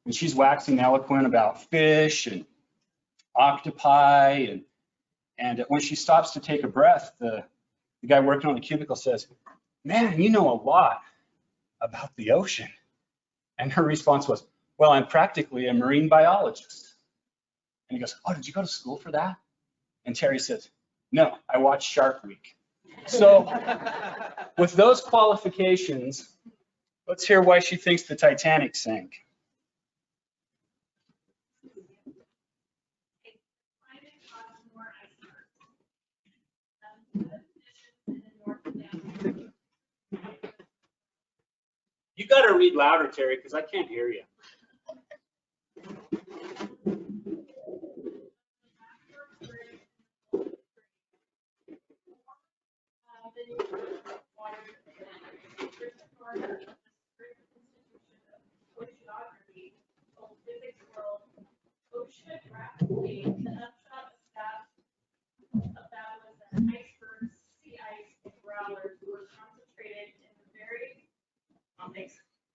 And she's waxing eloquent about fish and octopi. And when she stops to take a breath, the guy working on the cubicle says, "Man, you know a lot about the ocean." And her response was, "Well, I'm practically a marine biologist." And he goes, "Oh, did you go to school for that?" And Terry says, "No, I watched Shark Week." So with those qualifications, let's hear why she thinks the Titanic sank. You got to read louder, Terry, because I can't hear you.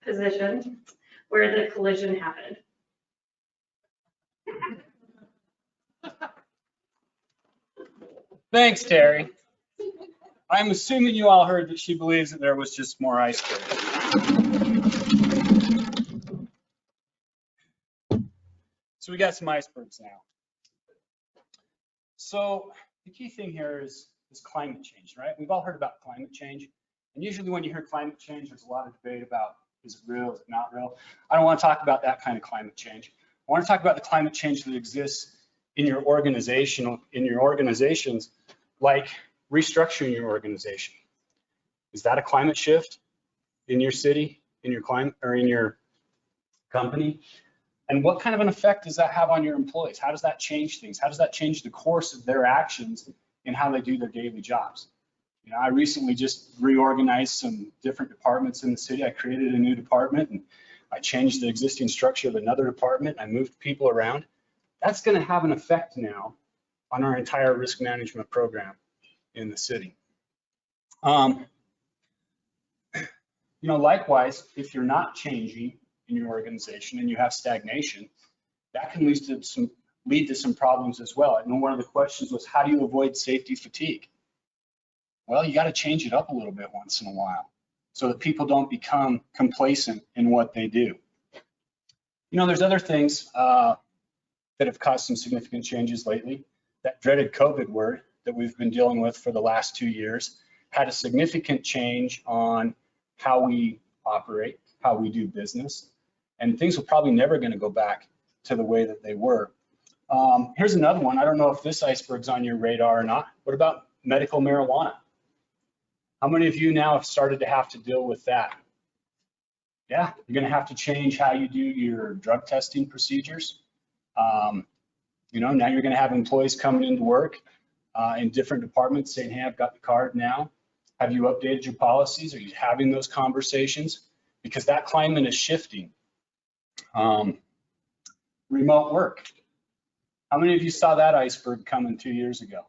Position where the collision happened. Thanks, Terry. I'm assuming you all heard that she believes that there was just more icebergs. So we got some icebergs now. So the key thing here is climate change, right? We've all heard about climate change. And usually when you hear climate change, there's a lot of debate about, is it real, is it not real? I don't want to talk about that kind of climate change. I want to talk about the climate change that exists in your organizations, like restructuring your organization. Is that a climate shift in your city, in your climate, or in your company? And what kind of an effect does that have on your employees? How does that change things? How does that change the course of their actions in how they do their daily jobs? You know, I recently just reorganized some different departments in the city. I created a new department and I changed the existing structure of another department. I moved people around. That's going to have an effect now on our entire risk management program in the city. You know, likewise, if you're not changing in your organization and you have stagnation, that can lead to some problems as well. I know one of the questions was, how do you avoid safety fatigue? Well, you got to change it up a little bit once in a while so that people don't become complacent in what they do. You know, there's other things that have caused some significant changes lately. That dreaded COVID word that we've been dealing with for the last 2 years had a significant change on how we operate, how we do business, and things are probably never going to go back to the way that they were. Here's another one. I don't know if this iceberg's on your radar or not. What about medical marijuana? How many of you now have started to have to deal with that? Yeah, you're going to have to change how you do your drug testing procedures. You know, now you're going to have employees coming into work in different departments saying, "Hey, I've got the card now." Have you updated your policies? Are you having those conversations? Because that climate is shifting. Remote work. How many of you saw that iceberg coming 2 years ago?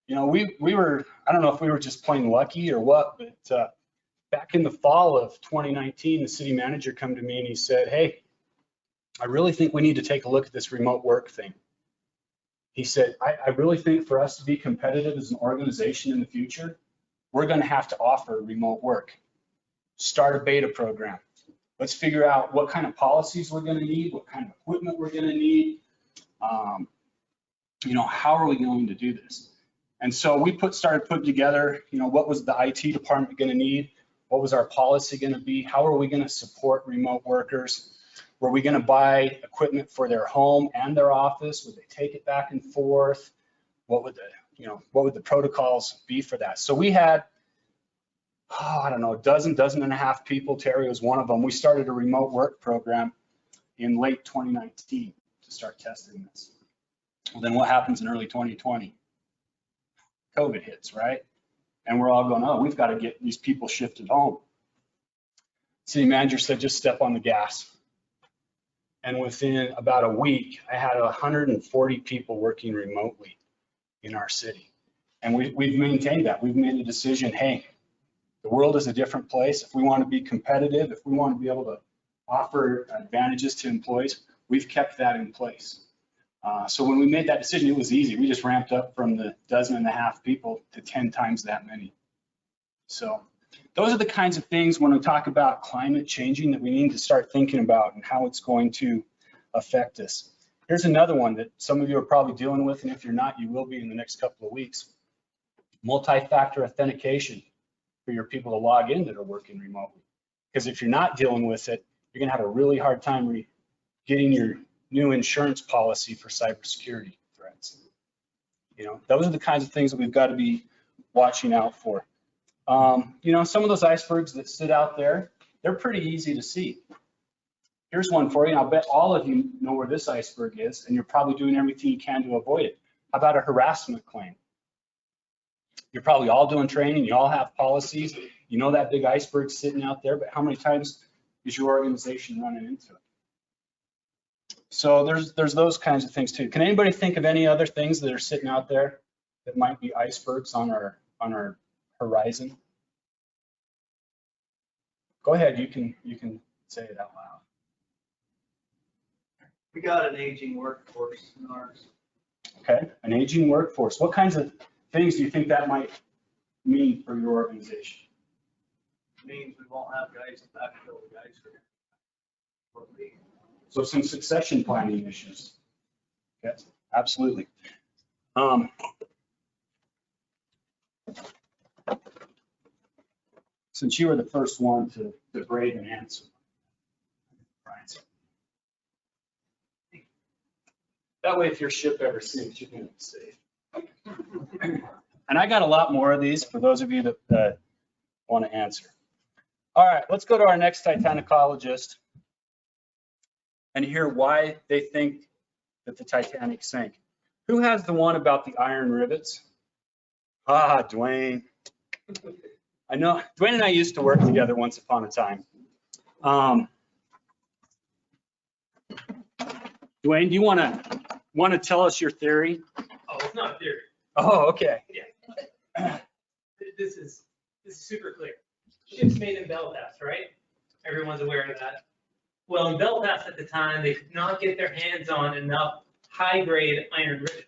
You know, we were, I don't know if we were just plain lucky or what, but back in the fall of 2019, the city manager came to me and he said, "Hey, I really think we need to take a look at this remote work thing." He said, I really think for us to be competitive as an organization in the future, we're going to have to offer remote work. Start a beta program. Let's figure out what kind of policies we're going to need, what kind of equipment we're going to need. You know, how are we going to do this? And so we started putting together, you know, what was the IT department going to need? What was our policy going to be? How are we going to support remote workers? Were we going to buy equipment for their home and their office? Would they take it back and forth? What would the protocols be for that? So we had, I don't know, a dozen and a half people. Terry was one of them. We started a remote work program in late 2019 to start testing this. Well, then what happens in early 2020? COVID hits, right? And we're all going, "Oh, we've got to get these people shifted home." City manager said, "Just step on the gas." And within about a week, I had 140 people working remotely in our city. And we've maintained that. We've made a decision, hey, the world is a different place. If we want to be competitive, if we want to be able to offer advantages to employees, we've kept that in place. So when we made that decision, it was easy. We just ramped up from the 12.5 people to 10 times that many. So those are the kinds of things when we talk about climate changing that we need to start thinking about and how it's going to affect us. Here's another one that some of you are probably dealing with, and if you're not, you will be in the next couple of weeks. Multi-factor authentication for your people to log in that are working remotely. Because if you're not dealing with it, you're gonna have a really hard time getting your new insurance policy for cybersecurity threats. You know, those are the kinds of things that we've got to be watching out for. You know, some of those icebergs that sit out there, they're pretty easy to see. Here's one for you, and I'll bet all of you know where this iceberg is, and you're probably doing everything you can to avoid it. How about a harassment claim? You're probably all doing training, you all have policies, you know that big iceberg sitting out there, but how many times is your organization running into it? So there's those kinds of things too. Can anybody think of any other things that are sitting out there that might be icebergs on our horizon? Go ahead, you can say it out loud. We got an aging workforce in ours. Okay, an aging workforce. What kinds of things do you think that might mean for your organization? It means we won't have guys to backfill the guys for me. So some succession planning issues. Yes, absolutely. Since you were the first one to brave and answer. Right. That way, if your ship ever sinks, you're going to be safe. And I got a lot more of these for those of you that want to answer. All right, let's go to our next Titanicologist and hear why they think that the Titanic sank. Who has the one about the iron rivets? Ah, Dwayne. I know, Dwayne and I used to work together once upon a time. Dwayne, do you want to tell us your theory? Oh, it's not a theory. Oh, okay. Yeah. This is super clear. Ships made in Belfast, right? Everyone's aware of that. Well, in Belfast at the time, they could not get their hands on enough high-grade iron rivets.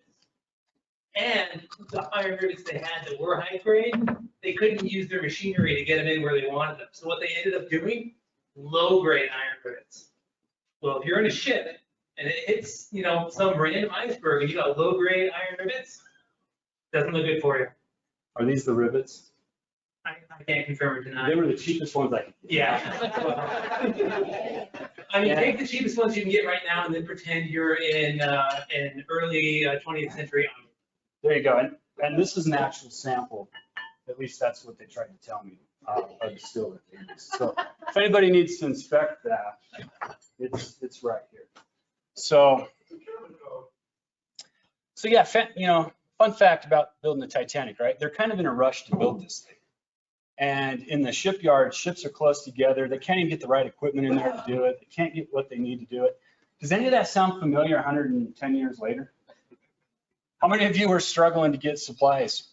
And the iron rivets they had that were high-grade, they couldn't use their machinery to get them in where they wanted them. So what they ended up doing, low-grade iron rivets. Well, if you're in a ship and it hits, you know, some random iceberg and you got low-grade iron rivets, doesn't look good for you. Are these the rivets? I can't confirm or deny. They were the cheapest ones I could get. Yeah. I mean, take the cheapest ones you can get right now and then pretend you're in early 20th century. There you go. And this is an actual sample. At least that's what they tried to tell me of the steel that they used. So if anybody needs to inspect that, it's right here. So yeah, you know, fun fact about building the Titanic, right? They're kind of in a rush to build this thing. And in the shipyard, ships are close together. They can't even get the right equipment in there to do it. They can't get what they need to do it. Does any of that sound familiar 110 years later? How many of you are struggling to get supplies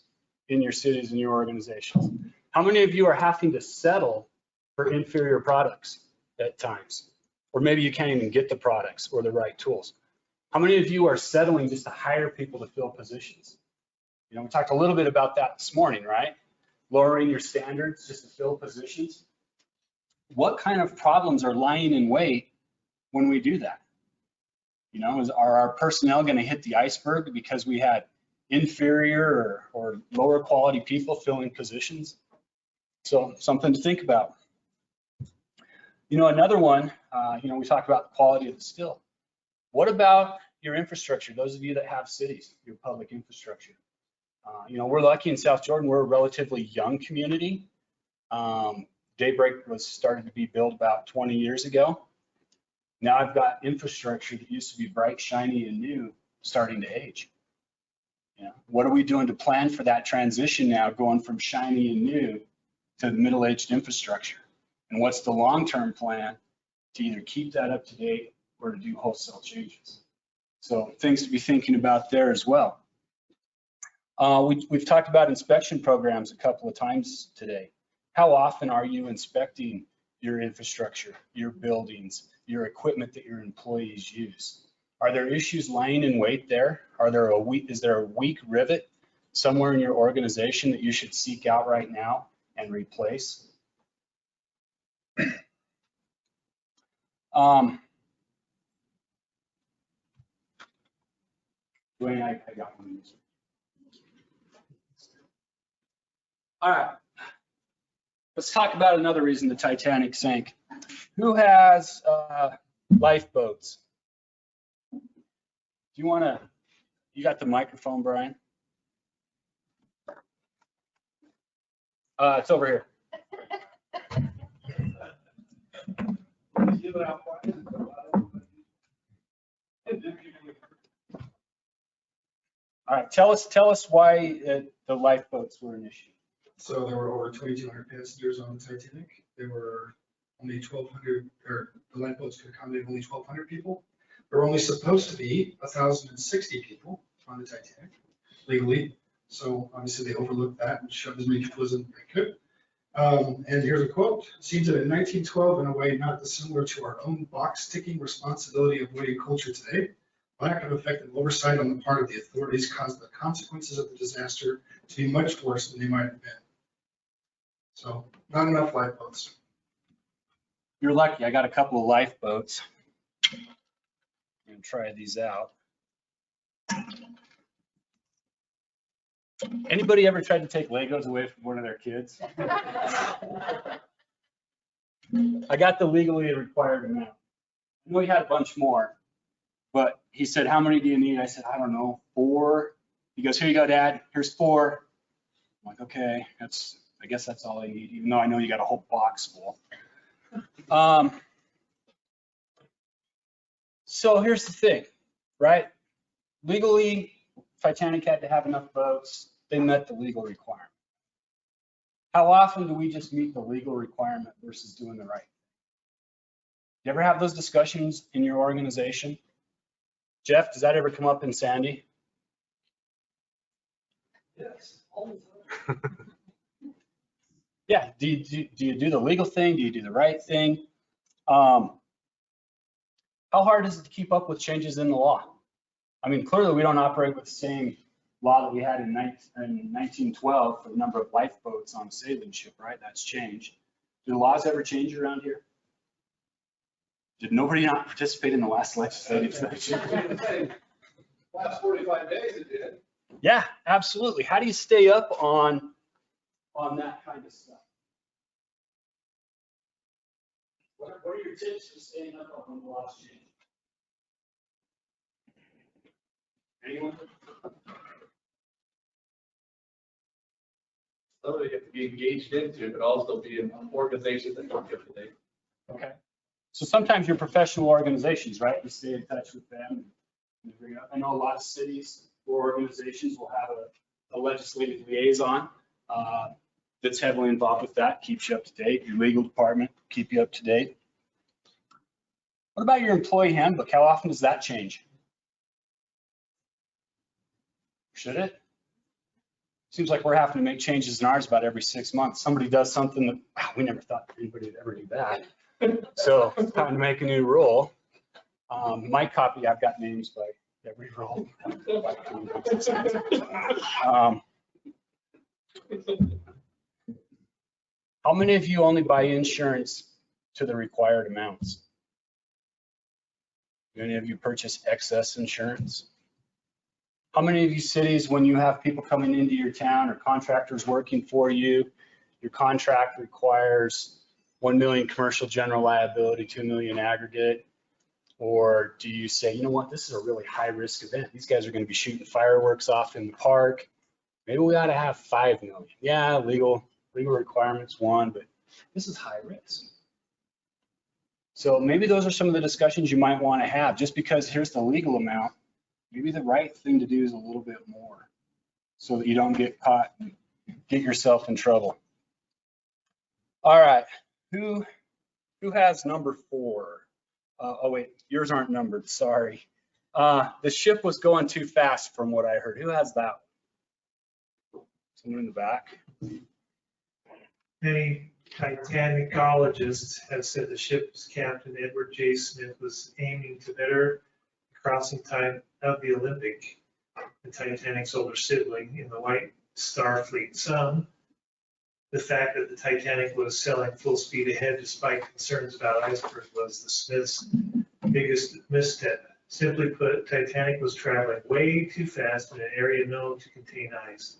in your cities and your organizations? How many of you are having to settle for inferior products at times? Or maybe you can't even get the products or the right tools. How many of you are settling just to hire people to fill positions? You know, we talked a little bit about that this morning, right? Lowering your standards just to fill positions. What kind of problems are lying in wait when we do that? You know, are our personnel going to hit the iceberg because we had inferior or lower quality people filling positions? So something to think about. You know, another one, you know, we talked about the quality of the steel. What about your infrastructure? Those of you that have cities, your public infrastructure. You know, we're lucky in South Jordan, we're a relatively young community. Daybreak was started to be built about 20 years ago. Now I've got infrastructure that used to be bright, shiny, and new starting to age. You know, what are we doing to plan for that transition now, going from shiny and new to the middle-aged infrastructure? And what's the long-term plan to either keep that up to date or to do wholesale changes? So things to be thinking about there as well. We've talked about inspection programs a couple of times today. How often are you inspecting your infrastructure, your buildings, your equipment that your employees use? Are there issues laying in wait there? Is there a weak rivet somewhere in your organization that you should seek out right now and replace? Dwayne, I got one. All right. Let's talk about another reason the Titanic sank. Who has lifeboats? Do you got the microphone, Brian? It's over here. All right, tell us why the lifeboats were an issue. So there were over 2,200 passengers on the Titanic. There were only 1,200, or the lifeboats could accommodate only 1,200 people. There were only supposed to be 1,060 people on the Titanic legally. So obviously they overlooked that and shoved as many people as they could. And here's a quote: "Seems that in 1912, in a way not dissimilar to our own box-ticking responsibility avoiding culture today, lack of effective oversight on the part of the authorities caused the consequences of the disaster to be much worse than they might have been." So not enough lifeboats. You're lucky. I got a couple of lifeboats. I'm gonna try these out. Anybody ever tried to take Legos away from one of their kids? I got the legally required amount. I know he had a bunch more, but he said, "How many do you need?" I said, "I don't know, 4. He goes, "Here you go, Dad. Here's 4. I'm like, okay, I guess that's all I need, even though I know you got a whole box full. So here's the thing, right? Legally, Titanic had to have enough boats. They met the legal requirement. How often do we just meet the legal requirement versus doing the right thing? You ever have those discussions in your organization? Jeff, does that ever come up in Sandy? Yes, all the time. Yeah, do you do the legal thing? Do you do the right thing? How hard is it to keep up with changes in the law? I mean, clearly we don't operate with the same law that we had in 1912 for the number of lifeboats on a sailing ship, right? That's changed. Do the laws ever change around here? Did nobody not participate in the last legislative session? Last 45 days it did. Yeah, absolutely. How do you stay up on that kind of stuff? What are your tips to staying up on the laws change? Anyone? Somebody have to be engaged into, but also be an organization that works up to date. Okay. So sometimes your professional organizations, right? You stay in touch with them. I know a lot of cities or organizations will have a legislative liaison that's heavily involved with that, keeps you up to date. Your legal department keep you up to date. What about your employee handbook? How often does that change? Should it? Seems like we're having to make changes in ours about every 6 months. Somebody does something that, wow, we never thought anybody would ever do that. So it's time to make a new rule. My copy, I've got names by every rule. How many of you only buy insurance to the required amounts? Do any of you purchase excess insurance? How many of you cities, when you have people coming into your town or contractors working for you, your contract requires 1 million commercial general liability, 2 million aggregate? Or do you say, you know what, this is a really high risk event. These guys are going to be shooting fireworks off in the park. Maybe we ought to have 5 million. Yeah, legal requirements 1, but this is high risk. So maybe those are some of the discussions you might want to have. Just because here's the legal amount, maybe the right thing to do is a little bit more so that you don't get caught and get yourself in trouble. All right, who has number 4? Oh wait, yours aren't numbered, sorry. The ship was going too fast from what I heard. Who has that? Someone in the back? Hey, Titanicologist has said the ship's captain, Edward J. Smith, was aiming to better the crossing time of the Olympic, the Titanic's older sibling, in the White Star Fleet. The fact that the Titanic was sailing full speed ahead despite concerns about icebergs was the Smiths' biggest misstep. Simply put, Titanic was traveling way too fast in an area known to contain ice.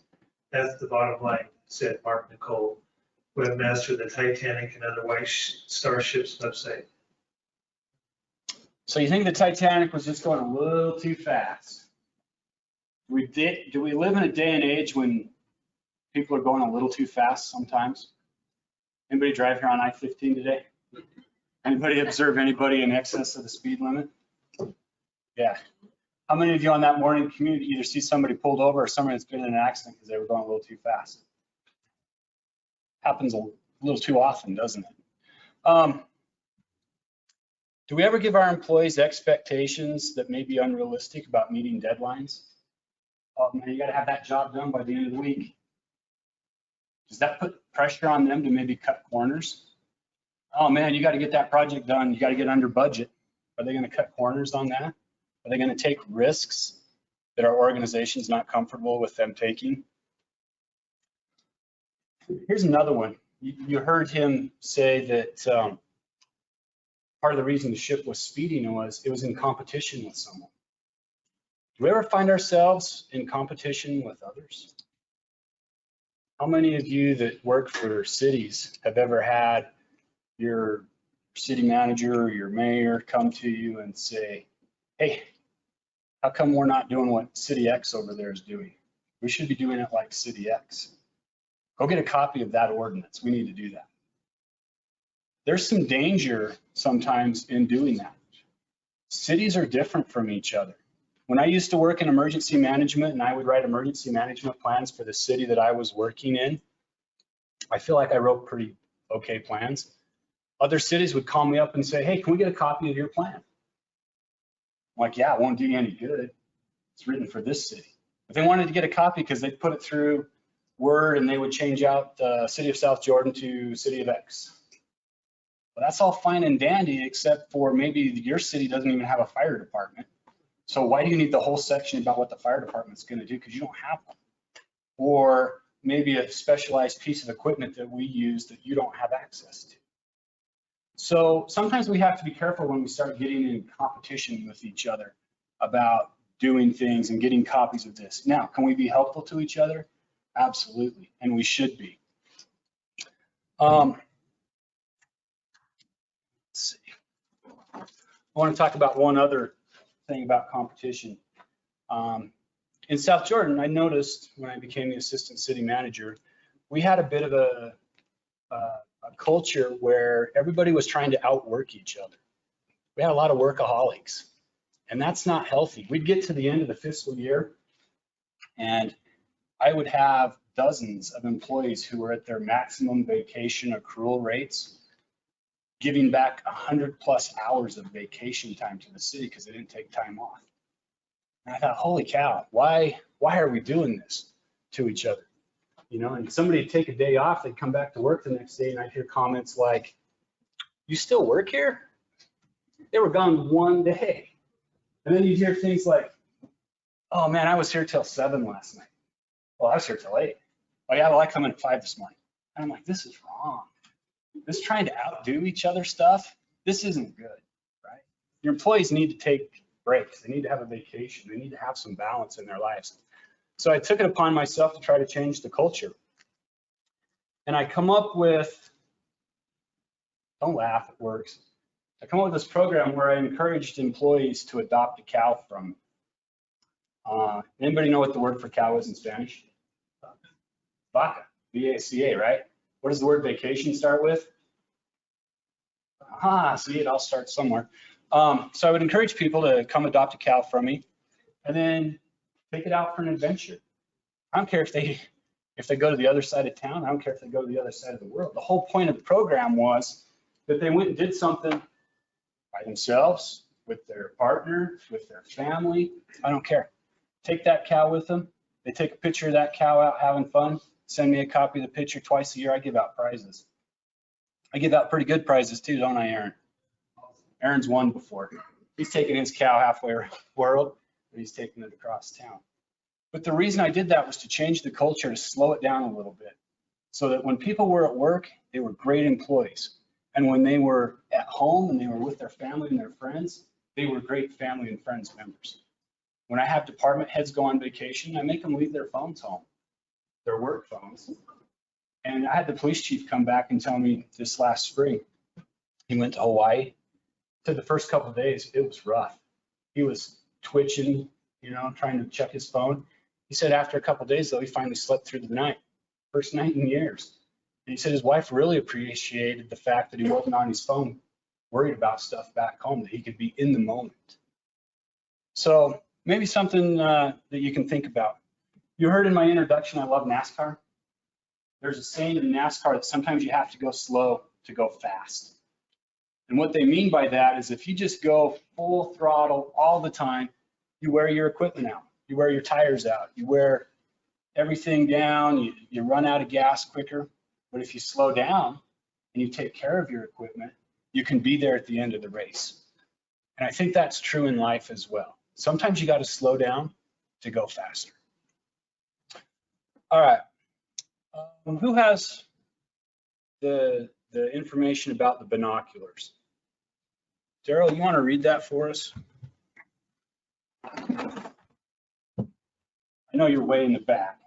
That's the bottom line, said Mark Nicole, webmaster of the Titanic and other White Star Ships website. So you think the Titanic was just going a little too fast? Do we live in a day and age when people are going a little too fast sometimes? Anybody drive here on I-15 today? Anybody observe anybody in excess of the speed limit? Yeah. How many of you on that morning commute either see somebody pulled over or somebody that's been in an accident because they were going a little too fast? Happens a little too often, doesn't it? Do we ever give our employees expectations that may be unrealistic about meeting deadlines? Oh man, you gotta have that job done by the end of the week. Does that put pressure on them to maybe cut corners? Oh man, you gotta get that project done. You gotta get under budget. Are they gonna cut corners on that? Are they gonna take risks that our organization's not comfortable with them taking? Here's another one. You heard him say that part of the reason the ship was speeding was it was in competition with someone. Do we ever find ourselves in competition with others? How many of you that work for cities have ever had your city manager or your mayor come to you and say, hey, how come we're not doing what City X over there is doing? We should be doing it like City X. Go get a copy of that ordinance. We need to do that. There's some danger sometimes in doing that. Cities are different from each other. When I used to work in emergency management and I would write emergency management plans for the city that I was working in, I feel like I wrote pretty okay plans. Other cities would call me up and say, hey, can we get a copy of your plan? I'm like, yeah, it won't do you any good. It's written for this city. But they wanted to get a copy because they'd put it through Word and they would change out City of South Jordan to City of X. Well, that's all fine and dandy, except for maybe your city doesn't even have a fire department. So why do you need the whole section about what the fire department's going to do? Because you don't have one. Or maybe a specialized piece of equipment that we use that you don't have access to. So sometimes we have to be careful when we start getting in competition with each other about doing things and getting copies of this. Now, can we be helpful to each other? Absolutely, and we should be. Let's see. I want to talk about one other thing about competition. In South Jordan, I noticed when I became the assistant city manager, we had a bit of a culture where everybody was trying to outwork each other. We had a lot of workaholics, and that's not healthy. We'd get to the end of the fiscal year, and I would have dozens of employees who were at their maximum vacation accrual rates, giving back 100+ hours of vacation time to the city because they didn't take time off. And I thought, holy cow, why are we doing this to each other? You know, and somebody would take a day off, they'd come back to work the next day, and I'd hear comments like, you still work here? They were gone one day. And then you'd hear things like, oh man, I was here till 7 last night. Well, I was here till 8. Oh yeah, well I come in at 5 this morning. And I'm like, this is wrong. This trying to outdo each other stuff, this isn't good, right? Your employees need to take breaks. They need to have a vacation. They need to have some balance in their lives. So I took it upon myself to try to change the culture. And I come up with, don't laugh, it works. I come up with this program where I encouraged employees to adopt a cow from. Anybody know what the word for cow is in Spanish? Vaca, V-A-C-A, right? What does the word vacation start with? See, it all starts somewhere. So I would encourage people to come adopt a cow from me and then take it out for an adventure. I don't care if they go to the other side of town. I don't care if they go to the other side of the world. The whole point of the program was that they went and did something by themselves, with their partner, with their family. I don't care. Take that cow with them. They take a picture of that cow out having fun. Send me a copy of the picture twice a year. I give out prizes. I give out pretty good prizes too, don't I, Aaron? Aaron's won before. He's taken his cow halfway around the world, and he's taken it across town. But the reason I did that was to change the culture, to slow it down a little bit, so that when people were at work, they were great employees. And when they were at home and they were with their family and their friends, they were great family and friends members. When I have department heads go on vacation, I make them leave their phones home, their work phones. And I had the police chief come back and tell me this last spring, he went to Hawaii. Said the first couple of days, it was rough. He was twitching, trying to check his phone. He said after a couple of days, though, he finally slept through the night, first night in years. And he said his wife really appreciated the fact that he wasn't on his phone, worried about stuff back home, that he could be in the moment. So maybe something that you can think about. You heard in my introduction, I love NASCAR. There's a saying in NASCAR that sometimes you have to go slow to go fast. And what they mean by that is if you just go full throttle all the time, you wear your equipment out, you wear your tires out, you wear everything down, you run out of gas quicker. But if you slow down and you take care of your equipment, you can be there at the end of the race. And I think that's true in life as well. Sometimes you got to slow down to go faster. All right. Who has the information about the binoculars? Daryl, you want to read that for us? I know you're way in the back.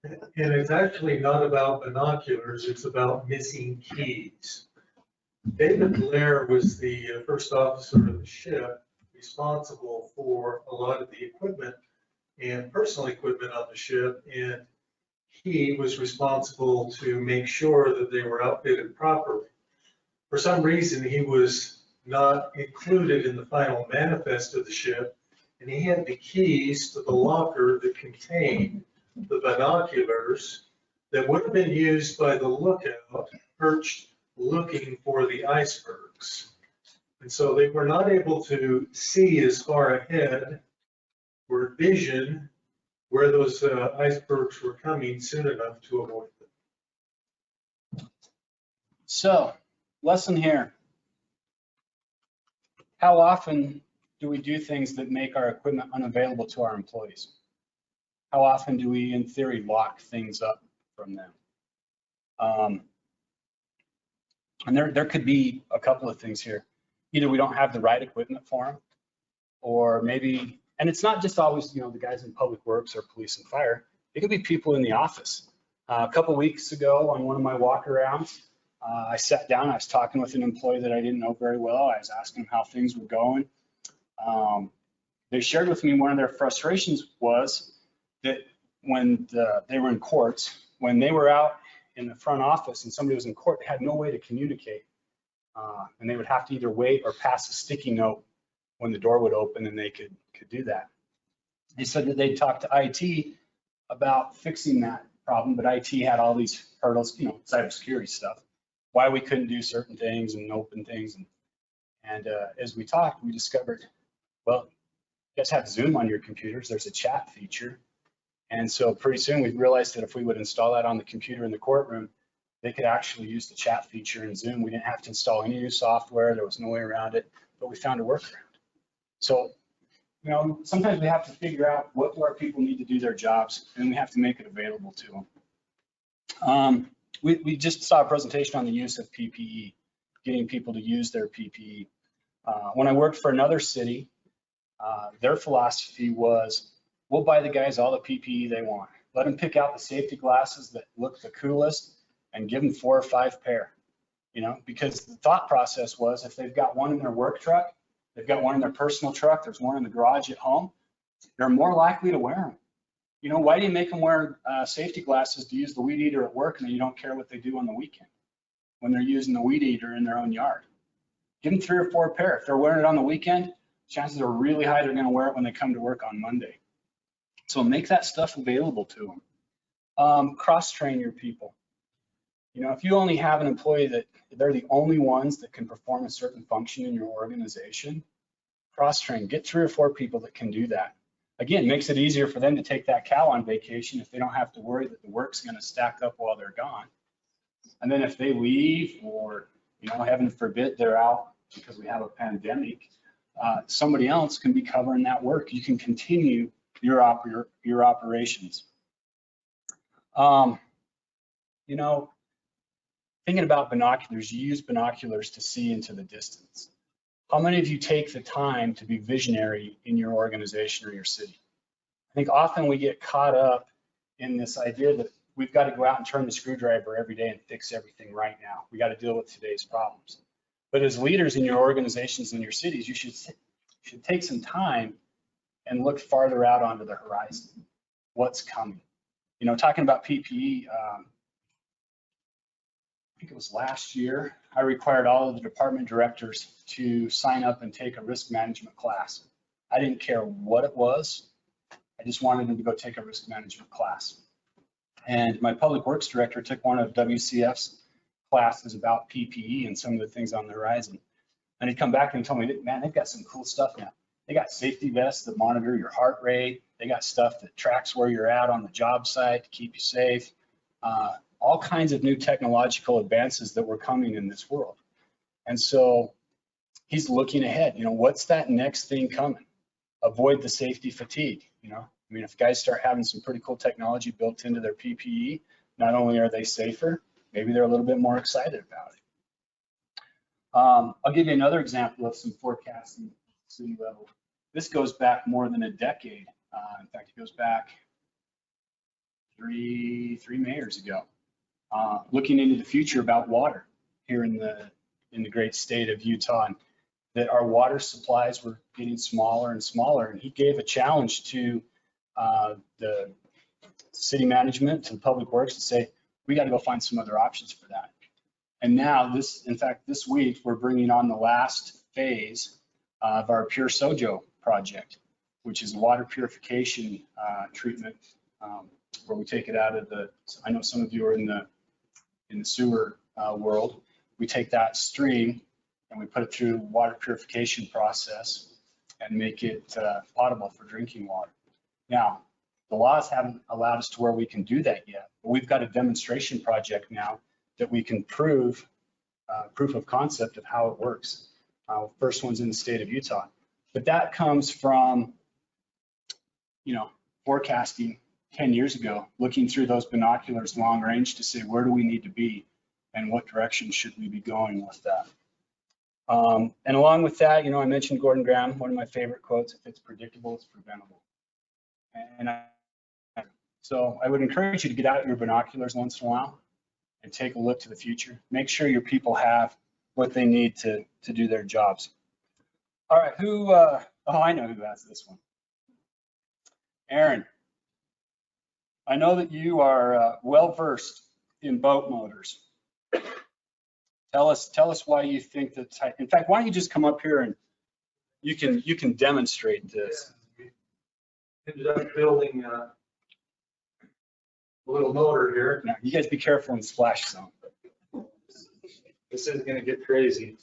And it's actually not about binoculars, it's about missing keys. David Blair was the first officer of the ship responsible for a lot of the equipment and personal equipment on the ship, and he was responsible to make sure that they were outfitted properly. For some reason, he was not included in the final manifest of the ship, and he had the keys to the locker that contained the binoculars that would have been used by the lookout perched looking for the icebergs. And so they were not able to see as far ahead or vision where those icebergs were coming soon enough to avoid them. So, lesson here. How often do we do things that make our equipment unavailable to our employees? How often do we, in theory, lock things up from them? And there could be a couple of things here. Either we don't have the right equipment for them, or maybe, and it's not just always, the guys in public works or police and fire. It could be people in the office. A couple weeks ago on one of my walk arounds, I sat down, I was talking with an employee that I didn't know very well. I was asking him how things were going. They shared with me one of their frustrations was that when they were in courts, when they were out in the front office and somebody was in court, they had no way to communicate. And they would have to either wait or pass a sticky note when the door would open, and they could do that. They said that they'd talk to IT about fixing that problem, but IT had all these hurdles, cybersecurity stuff, why we couldn't do certain things and open things. And as we talked, we discovered, well, you guys have Zoom on your computers. There's a chat feature. And so pretty soon we realized that if we would install that on the computer in the courtroom, they could actually use the chat feature in Zoom. We didn't have to install any new software. There was no way around it, but we found a workaround. So, sometimes we have to figure out what do our people need to do their jobs, and we have to make it available to them. We just saw a presentation on the use of PPE, getting people to use their PPE. When I worked for another city, their philosophy was, we'll buy the guys all the PPE they want. Let them pick out the safety glasses that look the coolest and give them 4 or 5 pair, because the thought process was if they've got one in their work truck, they've got one in their personal truck, there's one in the garage at home, they're more likely to wear them. Why do you make them wear safety glasses to use the weed eater at work and then you don't care what they do on the weekend when they're using the weed eater in their own yard? Give them 3 or 4 pair. If they're wearing it on the weekend, chances are really high they're going to wear it when they come to work on Monday. So make that stuff available to them. Cross-train your people. If you only have an employee that they're the only ones that can perform a certain function in your organization, cross-train, get 3 or 4 people that can do that. Again, makes it easier for them to take that cow on vacation if they don't have to worry that the work's going to stack up while they're gone. And then if they leave or You know, heaven forbid they're out because we have a pandemic. Somebody else can be covering that work. You can continue your operations. You know, thinking about binoculars, you use binoculars to see into the distance. How many of you take the time to be visionary in your organization or your city? I think often we get caught up in this idea that we've got to go out and turn the screwdriver every day and fix everything right now. We got to deal with today's problems. But as leaders in your organizations and your cities, you should take some time and look farther out onto the horizon. What's coming? You know, talking about PPE, I think it was last year, I required all of the department directors to sign up and take a risk management class. I didn't care what it was. I just wanted them to go take a risk management class. And my public works director took one of WCF's classes about PPE and some of the things on the horizon. And he'd come back and tell me, man, they've got some cool stuff now. They got safety vests that monitor your heart rate. They got stuff that tracks where you're at on the job site to keep you safe. All kinds of new technological advances that were coming in this world. And so he's looking ahead, you know, what's that next thing coming? Avoid the safety fatigue, you know? I mean, if guys start having some pretty cool technology built into their PPE, not only are they safer, maybe they're a little bit more excited about it. I'll give you another example of some forecasting at the city level. This goes back more than a decade. In fact, it goes back three mayors ago. Looking into the future about water here in the great state of Utah, and that our water supplies were getting smaller and smaller. And he gave a challenge to the city management, to the public works, to say, we got to go find some other options for that. And now in fact, this week, we're bringing on the last phase of our Pure Sojo project, which is water purification treatment, where we take it out of I know some of you are in the sewer world. We take that stream and we put it through water purification process and make it potable for drinking water. Now, the laws haven't allowed us to where we can do that yet, but we've got a demonstration project now that we can prove proof of concept of how it works. First one's in the state of Utah, but that comes from, you know, forecasting 10 years ago, looking through those binoculars long range to say, where do we need to be and what direction should we be going with that? And along with that, you know, I mentioned Gordon Graham, one of my favorite quotes, if it's predictable, it's preventable. And so I would encourage you to get out your binoculars once in a while and take a look to the future. Make sure your people have what they need to do their jobs. All right, oh, I know who asked this one. Aaron, I know that you are well-versed in boat motors. Tell us why you think that, in fact, why don't you just come up here and you can demonstrate this. Yeah. Ended up building a little motor here. Now, you guys be careful in the splash zone. This is gonna get crazy.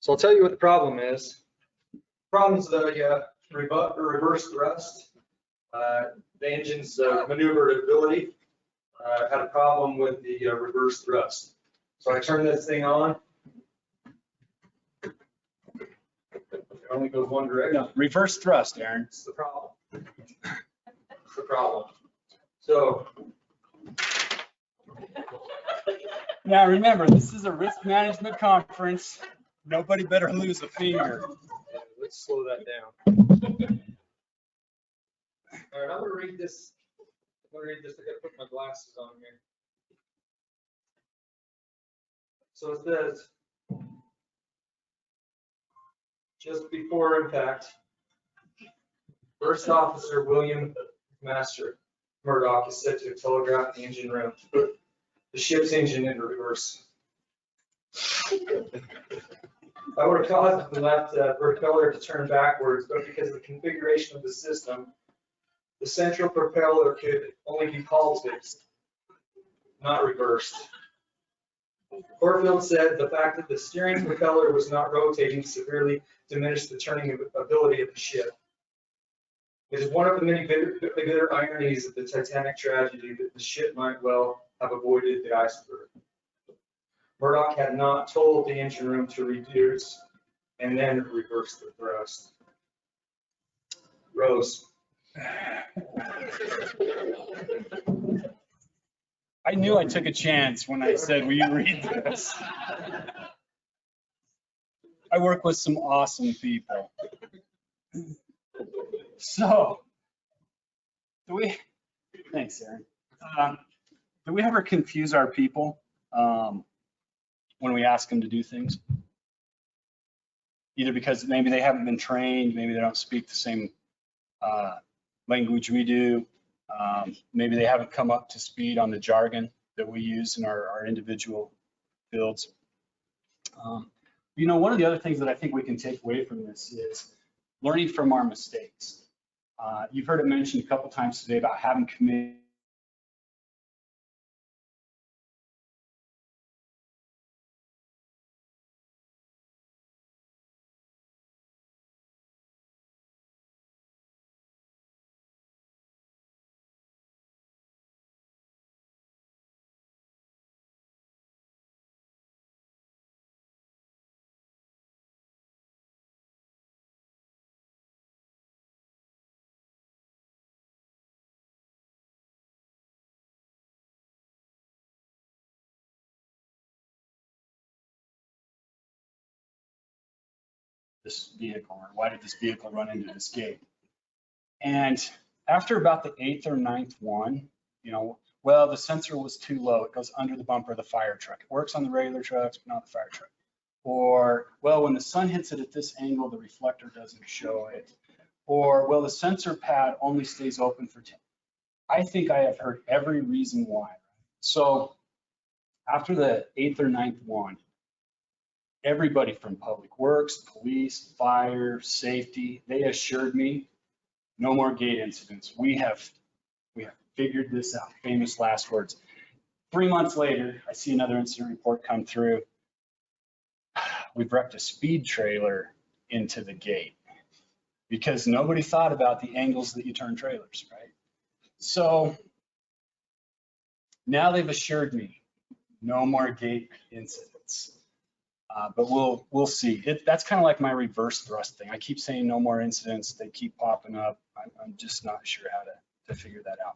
So I'll tell you what the problem is. Problem is the reverse thrust. The engine's maneuverability had a problem with the reverse thrust. So I turn this thing on. It only goes one direction. No, reverse thrust, Aaron. It's the problem. It's the problem. So. Now remember, this is a risk management conference. Nobody better lose a finger. Let's slow that down. All right, I'm gonna read this. I gotta put my glasses on here. So it says, just before impact, First Officer William Master Murdoch is set to telegraph the engine room to put the ship's engine into reverse. I would have caused the left propeller to turn backwards, but because of the configuration of the system, the central propeller could only be pole fixed, not reversed. Corfield said the fact that the steering propeller was not rotating severely diminished the turning ability of the ship. It is one of the many bitter ironies of the Titanic tragedy that the ship might well have avoided the iceberg. Murdoch had not told the engine room to reduce and then reverse the thrust. Rose. I knew I took a chance when I said, will you read this? I work with some awesome people. So, thanks, Aaron. Do we ever confuse our people when we ask them to do things? Either because maybe they haven't been trained, maybe they don't speak the same language we do, maybe they haven't come up to speed on the jargon that we use in our individual fields. You know, one of the other things that I think we can take away from this is learning from our mistakes. You've heard it mentioned a couple times today about having committed. This vehicle, or why did this vehicle run into this gate? And after about the 8th or 9th one, you know, well, the sensor was too low. It goes under the bumper of the fire truck. It works on the regular trucks, but not the fire truck. Or, well, when the sun hits it at this angle, the reflector doesn't show it. Or, well, the sensor pad only stays open for 10. I think I have heard every reason why. So after the 8th or 9th one, everybody from public works, police, fire, safety, they assured me no more gate incidents. We have figured this out. Famous last words. 3 months later, I see another incident report come through. We've wrecked a speed trailer into the gate because nobody thought about the angles that you turn trailers, right? So now they've assured me no more gate incidents. But we'll see. That's kind of like my reverse thrust thing. I keep saying no more incidents. They keep popping up. I'm just not sure how to figure that out.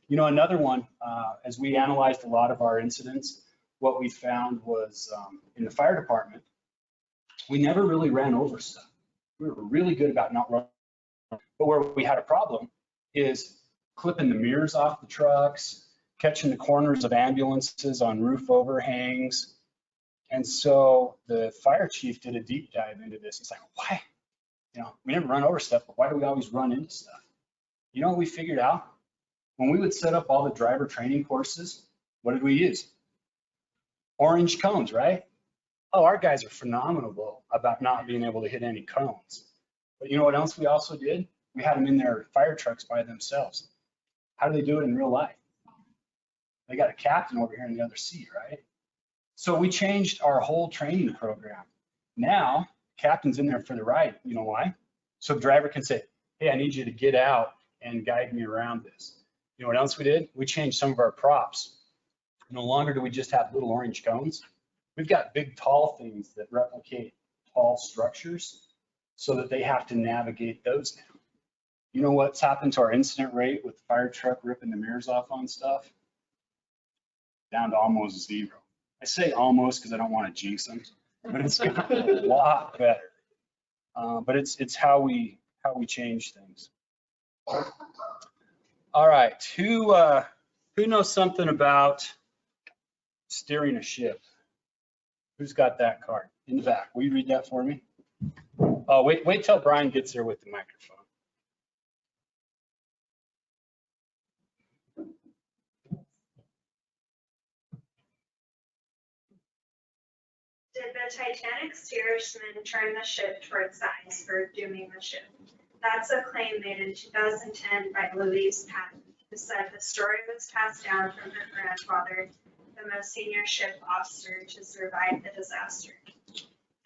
You know, another one, as we analyzed a lot of our incidents, what we found was in the fire department, we never really ran over stuff. We were really good about not running. But where we had a problem is clipping the mirrors off the trucks, catching the corners of ambulances on roof overhangs. And so the fire chief did a deep dive into this. He's like, why? You know, we never run over stuff, but why do we always run into stuff? You know what we figured out? When we would set up all the driver training courses, what did we use? Orange cones, right? Oh, our guys are phenomenal about not being able to hit any cones. But you know what else we also did? We had them in their fire trucks by themselves. How do they do it in real life? They got a captain over here in the other seat, right? So we changed our whole training program. Now, captain's in there for the ride. You know why? So the driver can say, hey, I need you to get out and guide me around this. You know what else we did? We changed some of our props. No longer do we just have little orange cones. We've got big, tall things that replicate tall structures so that they have to navigate those now. You know what's happened to our incident rate with the fire truck ripping the mirrors off on stuff? Down to almost zero. I say almost because I don't want to jinx them, but it's gotten a lot better. But it's how we change things. All right, who knows something about steering a ship? Who's got that card in the back? Will you read that for me? Oh, wait till Brian gets there with the microphone. Did the Titanic steersman turn the ship towards the iceberg, dooming the ship? That's a claim made in 2010 by Louise Patton, who said the story was passed down from her grandfather, the most senior ship officer, to survive the disaster.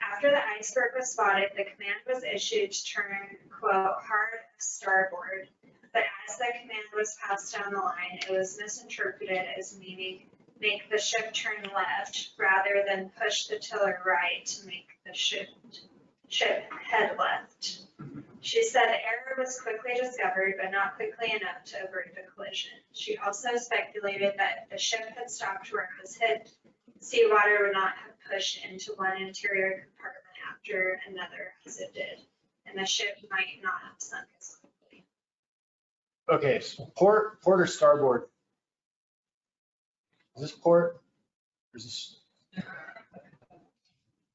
After the iceberg was spotted, the command was issued to turn, quote, hard starboard. But as the command was passed down the line, it was misinterpreted as meaning make the ship turn left rather than push the tiller right to make the ship head left. She said the error was quickly discovered, but not quickly enough to avert the collision. She also speculated that if the ship had stopped where it was hit, seawater would not have pushed into one interior compartment after another as it did, and the ship might not have sunk as quickly. Okay, so port or starboard? Is this port? Or is this?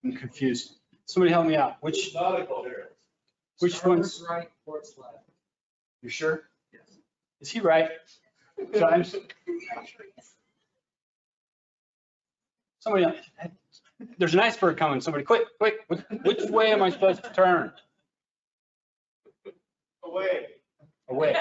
I'm confused. Somebody help me out. Which Nautical here. Which one's right, port's left. You sure? Yes. Is he right? So I'm, somebody, there's an iceberg coming. Somebody, quick, which way am I supposed to turn? Away. Away.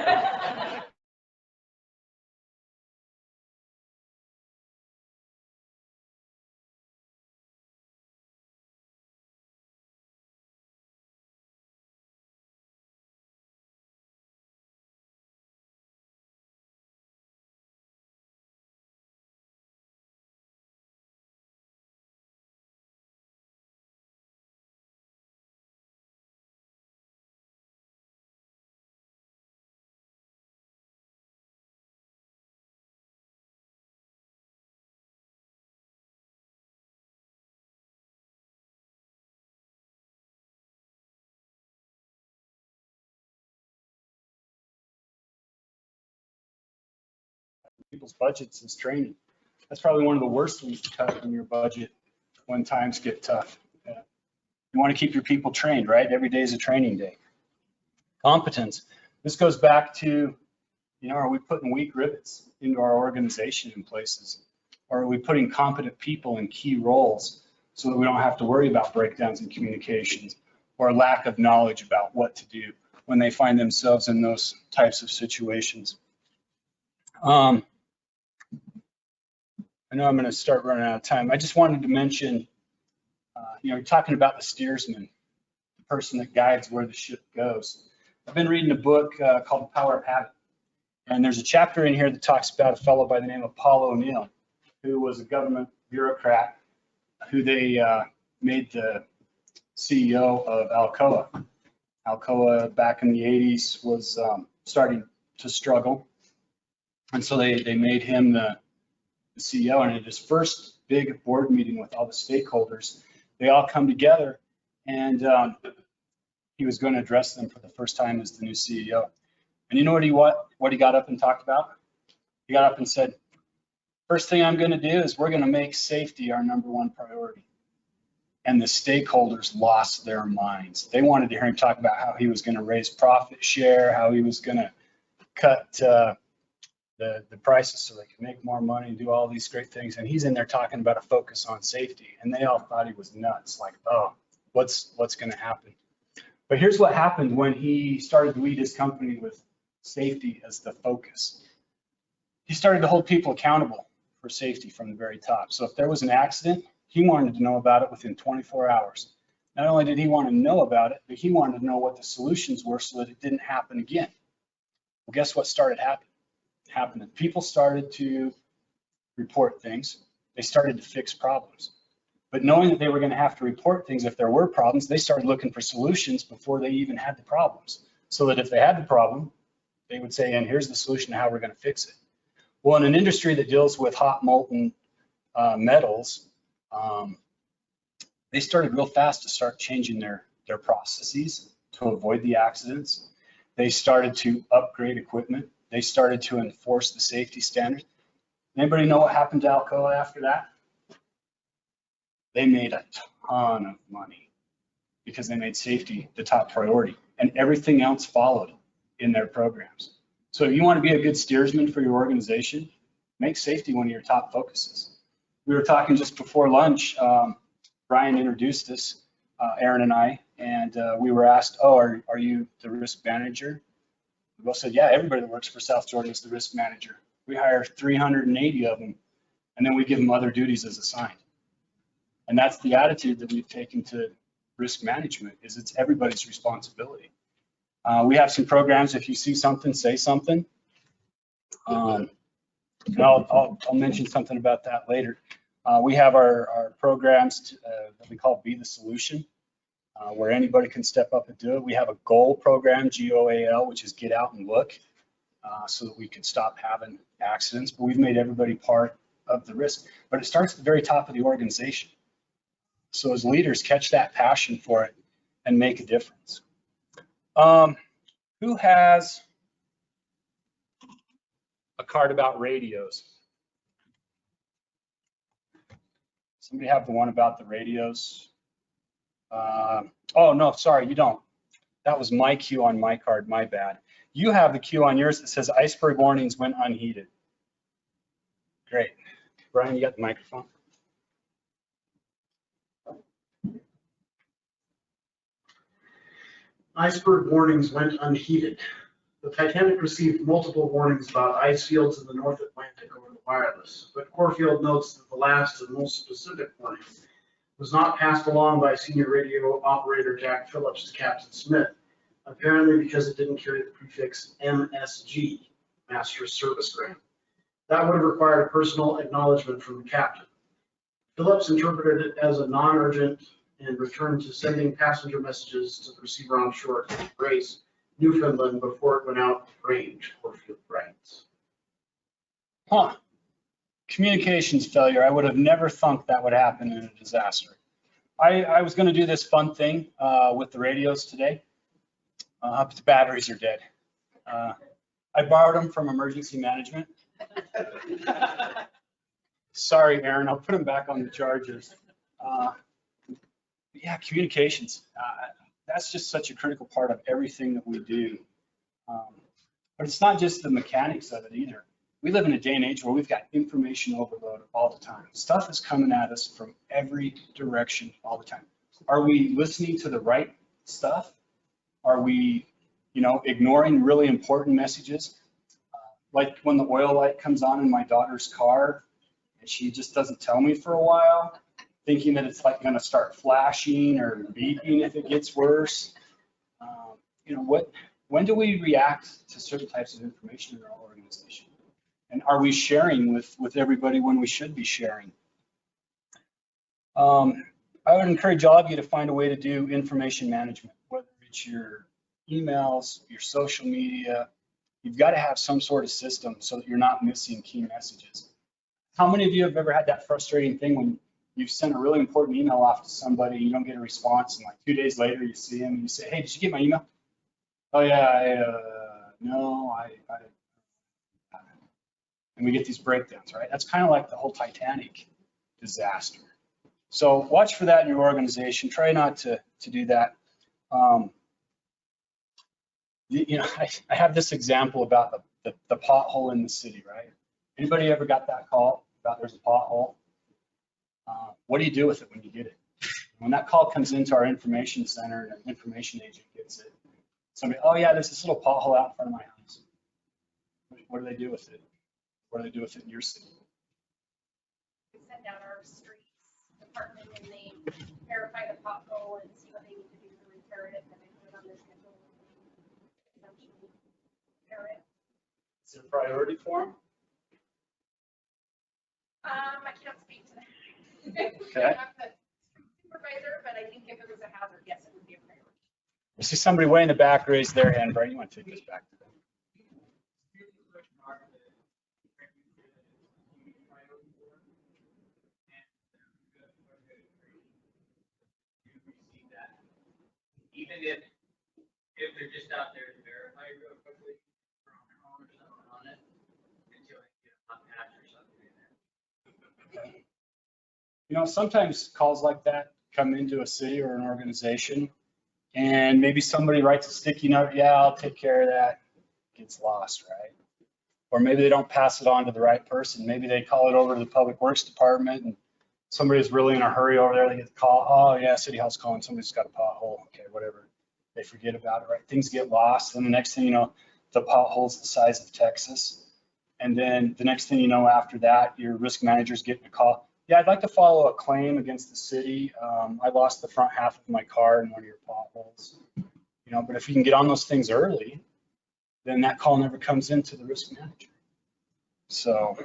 People's budgets is training. That's probably one of the worst things to cut in your budget when times get tough. Yeah. You want to keep your people trained, right? Every day is a training day. Competence. This goes back to, are we putting weak rivets into our organization in places? Or are we putting competent people in key roles so that we don't have to worry about breakdowns in communications or lack of knowledge about what to do when they find themselves in those types of situations? I know I'm going to start running out of time. I just wanted to mention, you're talking about the steersman, the person that guides where the ship goes. I've been reading a book called The Power of Habit. And there's a chapter in here that talks about a fellow by the name of Paul O'Neill, who was a government bureaucrat who they made the CEO of Alcoa. Alcoa back in the 80s was starting to struggle. And so they made him the CEO, and at his first big board meeting with all the stakeholders, they all come together, and he was going to address them for the first time as the new CEO. And you know what he got up and talked about? He got up and said, first thing I'm going to do is we're going to make safety our #1 priority. And the stakeholders lost their minds. They wanted to hear him talk about how he was going to raise profit share, how he was going to cut the prices so they could make more money and do all these great things. And he's in there talking about a focus on safety. And they all thought he was nuts, like, oh, what's going to happen? But here's what happened when he started to lead his company with safety as the focus. He started to hold people accountable for safety from the very top. So if there was an accident, he wanted to know about it within 24 hours. Not only did he want to know about it, but he wanted to know what the solutions were so that it didn't happen again. Well, guess what started happening? People started to report things. They started to fix problems. But knowing that they were going to have to report things if there were problems, they started looking for solutions before they even had the problems. So that if they had the problem, they would say, and here's the solution to how we're going to fix it. Well, in an industry that deals with hot molten metals, they started real fast to start changing their processes to avoid the accidents. They started to upgrade equipment. They started to enforce the safety standards. Anybody know what happened to Alcoa after that? They made a ton of money because they made safety the top priority, and everything else followed in their programs. So if you want to be a good steersman for your organization, make safety one of your top focuses. We were talking just before lunch, Brian introduced us, Aaron and I, and we were asked, oh, are you the risk manager? We both said, yeah, everybody that works for South Jordan is the risk manager. We hire 380 of them, and then we give them other duties as assigned. And that's the attitude that we've taken to risk management, is it's everybody's responsibility. We have some programs, if you see something, say something. And I'll mention something about that later. We have our programs that we call Be the Solution, where anybody can step up and do it. We have a GOAL program, GOAL, which is get out and look, so that we can stop having accidents. But we've made everybody part of the risk. But it starts at the very top of the organization. So as leaders, catch that passion for it and make a difference. Who has a card about radios? Somebody have the one about the radios? Oh, no, sorry, you don't. That was my cue on my card, my bad. You have the cue on yours that says iceberg warnings when unheeded. Great. Brian, you got the microphone? Iceberg warnings went unheeded. The Titanic received multiple warnings about ice fields in the North Atlantic over the wireless, but Corfield notes that the last and most specific warning was not passed along by senior radio operator Jack Phillips to Captain Smith, apparently because it didn't carry the prefix MSG, Master Service Grant. That would have required a personal acknowledgement from the captain. Phillips interpreted it as a non-urgent and returned to sending passenger messages to the receiver on shore at Grace, Newfoundland, before it went out of range, Corfield writes. Huh. Communications failure. I would have never thunk that would happen in a disaster. I was going to do this fun thing with the radios today, but the batteries are dead. I borrowed them from emergency management. Sorry, Aaron, I'll put them back on the chargers. Yeah, communications. That's just such a critical part of everything that we do. But it's not just the mechanics of it either. We live in a day and age where we've got information overload all the time. Stuff is coming at us from every direction all the time. Are we listening to the right stuff? Are we, ignoring really important messages? Like when the oil light comes on in my daughter's car and she just doesn't tell me for a while, thinking that it's like going to start flashing or beeping if it gets worse. When do we react to certain types of information in our organization? And are we sharing with everybody when we should be sharing? I would encourage all of you to find a way to do information management, whether it's your emails, your social media. You've got to have some sort of system so that you're not missing key messages. How many of you have ever had that frustrating thing when you've sent a really important email off to somebody, you don't get a response, and like 2 days later you see them and you say, hey, did you get my email? Oh yeah, no, I didn't. And we get these breakdowns, right? That's kind of like the whole Titanic disaster. So watch for that in your organization. Try not to do that. I have this example about the pothole in the city, right? Anybody ever got that call about there's a pothole? What do you do with it when you get it? When that call comes into our information center and an information agent gets it, somebody, oh yeah, there's this little pothole out in front of my house. What do they do with it? What do they do with it in your city? We send out our streets department and they verify the pothole and see what they need to do to repair it, and then they put it on their schedule. Essentially, repair it. Is it a priority for them? I can't speak to that. Okay. I'm the supervisor, but I think if it was a hazard, yes, it would be a priority. I see somebody way in the back raise their hand. Brian, you want to take this back to them? Even if they're just out there to verify real quickly, or something on it, until they get a hot patch or something in there. Sometimes calls like that come into a city or an organization, and maybe somebody writes a sticky note, yeah, I'll take care of that, gets lost, right? Or maybe they don't pass it on to the right person. Maybe they call it over to the Public Works Department, and somebody's really in a hurry over there, they get the call, oh yeah, City Hall's calling, somebody's got a pothole, okay, whatever. They forget about it, right? Things get lost, and the next thing you know, the pothole's the size of Texas. And then the next thing you know after that, your risk manager's getting a call. Yeah, I'd like to follow a claim against the city. I lost the front half of my car in one of your potholes. But if you can get on those things early, then that call never comes into the risk manager. So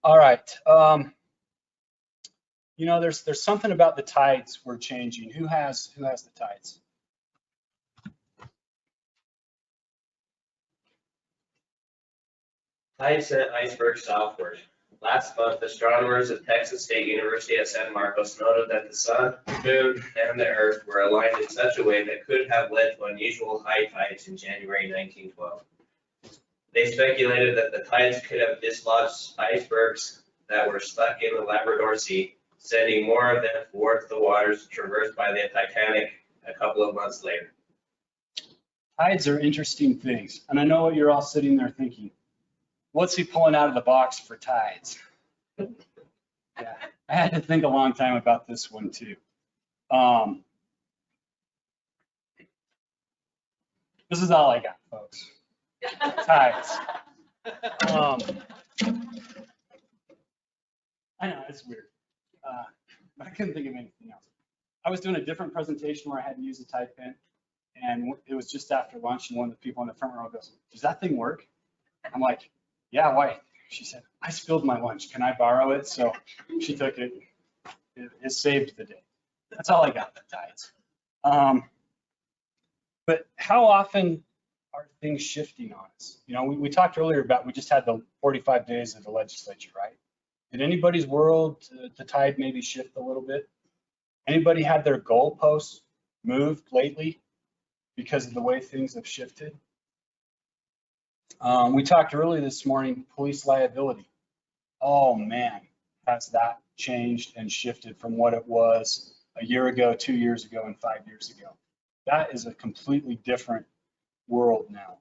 All right. You know, there's something about the tides we're changing. Who has the tides? Tide sent icebergs southward. Last month, astronomers at Texas State University at San Marcos noted that the sun, moon, and the earth were aligned in such a way that could have led to unusual high tides in January 1912. They speculated that the tides could have dislodged icebergs that were stuck in the Labrador Sea, sending more of them towards the waters traversed by the Titanic a couple of months later. Tides are interesting things. And I know what you're all sitting there thinking. What's he pulling out of the box for tides? Yeah, I had to think a long time about this one too. This is all I got, folks. Tides. I know, it's weird. But I couldn't think of anything else. I was doing a different presentation where I had to use a tide pen, and it was just after lunch, and one of the people in the front row goes, "Does that thing work?" I'm like, "Yeah, why?" She said, "I spilled my lunch. Can I borrow it?" So she took it. It saved the day. That's all I got, the tides. But how often are things shifting on us? You know, we talked earlier about, we just had the 45 days of the legislature, right? Did anybody's world, the tide maybe shift a little bit? Anybody had their goalposts moved lately because of the way things have shifted? We talked earlier this morning, police liability. Oh man, has that changed and shifted from what it was a year ago, 2 years ago, and 5 years ago. That is a completely different world now.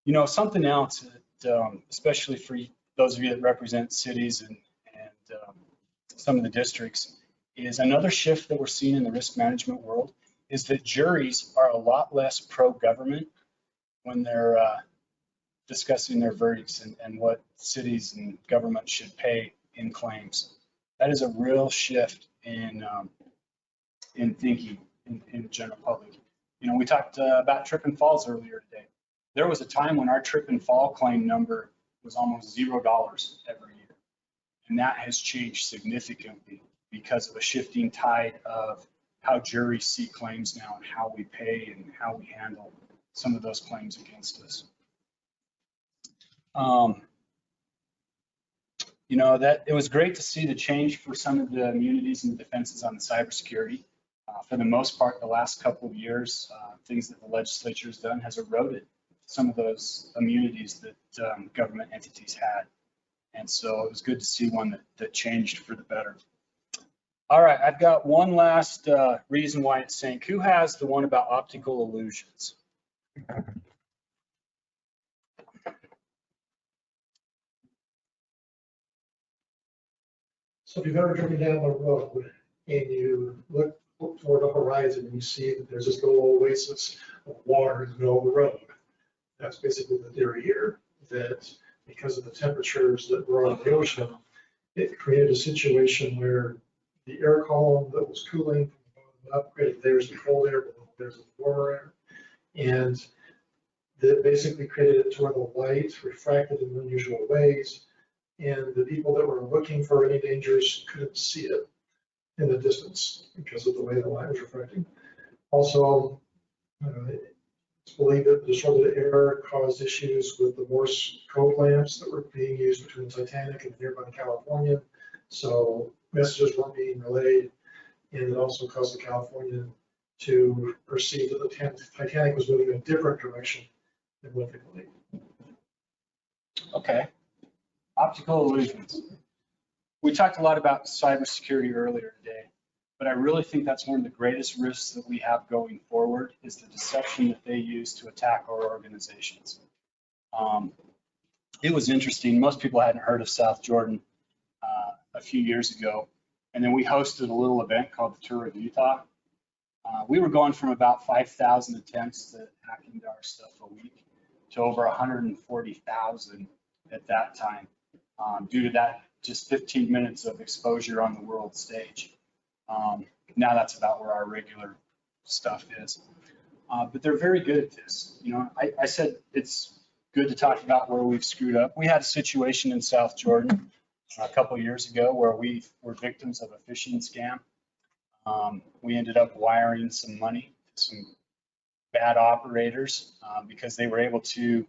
You know, something else, that, especially for those of you that represent cities and some of the districts, is another shift that we're seeing in the risk management world is that juries are a lot less pro-government when they're discussing their verdicts and what cities and government should pay in claims. That is a real shift in thinking in the general public. You know, we talked about trip and falls earlier today. There was a time when our trip and fall claim number was almost $0 every year. And that has changed significantly because of a shifting tide of how juries see claims now and how we pay and how we handle some of those claims against us. You know, that it was great to see the change for some of the immunities and defenses on the cybersecurity. For the most part, the last couple of years, things that the legislature has done has eroded some of those immunities that government entities had. And so it was good to see one that changed for the better. All right, I've got one last reason why it's Sank. Who has the one about optical illusions? So if you've ever driven down the road and you look toward the horizon and you see that there's this little oasis of water in the middle of the road, that's basically the theory here, that because of the temperatures that were on the ocean, it created a situation where the air column that was cooling from the bottom up created layers of cold air, but there's a warmer air. And that basically created it to where the light refracted in unusual ways. And the people that were looking for any dangers couldn't see it in the distance because of the way the light was refracting. Also, it's believed that the disrupted air caused issues with the Morse code lamps that were being used between the Titanic and nearby California. So messages weren't being relayed, and it also caused the Californian to perceive that the Titanic was moving in a different direction than what they believed. Okay. Optical illusions. We talked a lot about cybersecurity earlier today, but I really think that's one of the greatest risks that we have going forward is the deception that they use to attack our organizations. It was interesting. Most people hadn't heard of South Jordan a few years ago, and then we hosted a little event called the Tour of Utah. We were going from about 5,000 attempts to hack into our stuff a week to over 140,000 at that time. Due to that, just 15 minutes of exposure on the world stage. Now that's about where our regular stuff is. But they're very good at this. You know, I said it's good to talk about where we've screwed up. We had a situation in South Jordan a couple of years ago where we were victims of a phishing scam. We ended up wiring some money to some bad operators because they were able to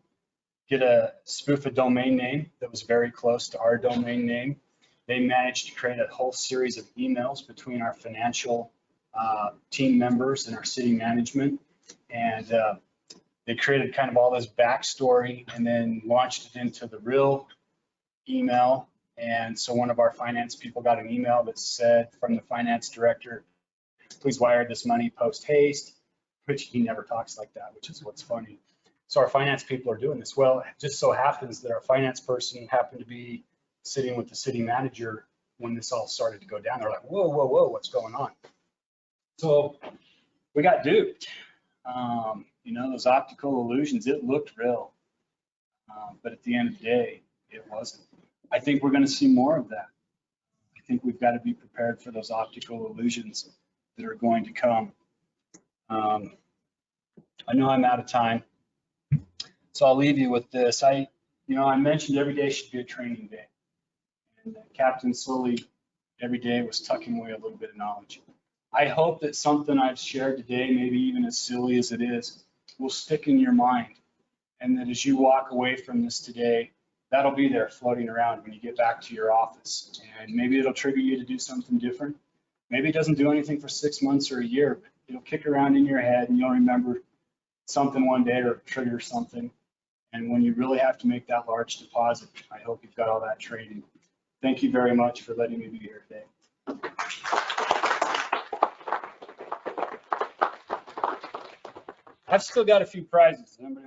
spoof a domain name that was very close to our domain name. They managed to create a whole series of emails between our financial team members and our city management. And they created kind of all this backstory and then launched it into the real email. And so one of our finance people got an email that said from the finance director, please wire this money post haste, which he never talks like that, which is what's funny. So our finance people are doing this. Well, it just so happens that our finance person happened to be sitting with the city manager when this all started to go down. They're like, whoa, whoa, whoa, what's going on? So we got duped. You know, those optical illusions, it looked real. But at the end of the day, it wasn't. I think we're going to see more of that. I think we've got to be prepared for those optical illusions that are going to come. I know I'm out of time, so I'll leave you with this. I mentioned every day should be a training day. And Captain slowly every day was tucking away a little bit of knowledge. I hope that something I've shared today, maybe even as silly as it is, will stick in your mind. And that as you walk away from this today, that'll be there floating around when you get back to your office. And maybe it'll trigger you to do something different. Maybe it doesn't do anything for 6 months or a year, but it'll kick around in your head and you'll remember something one day or trigger something. And when you really have to make that large deposit, I hope you've got all that training. Thank you very much for letting me be here today. I've still got a few prizes. Does anybody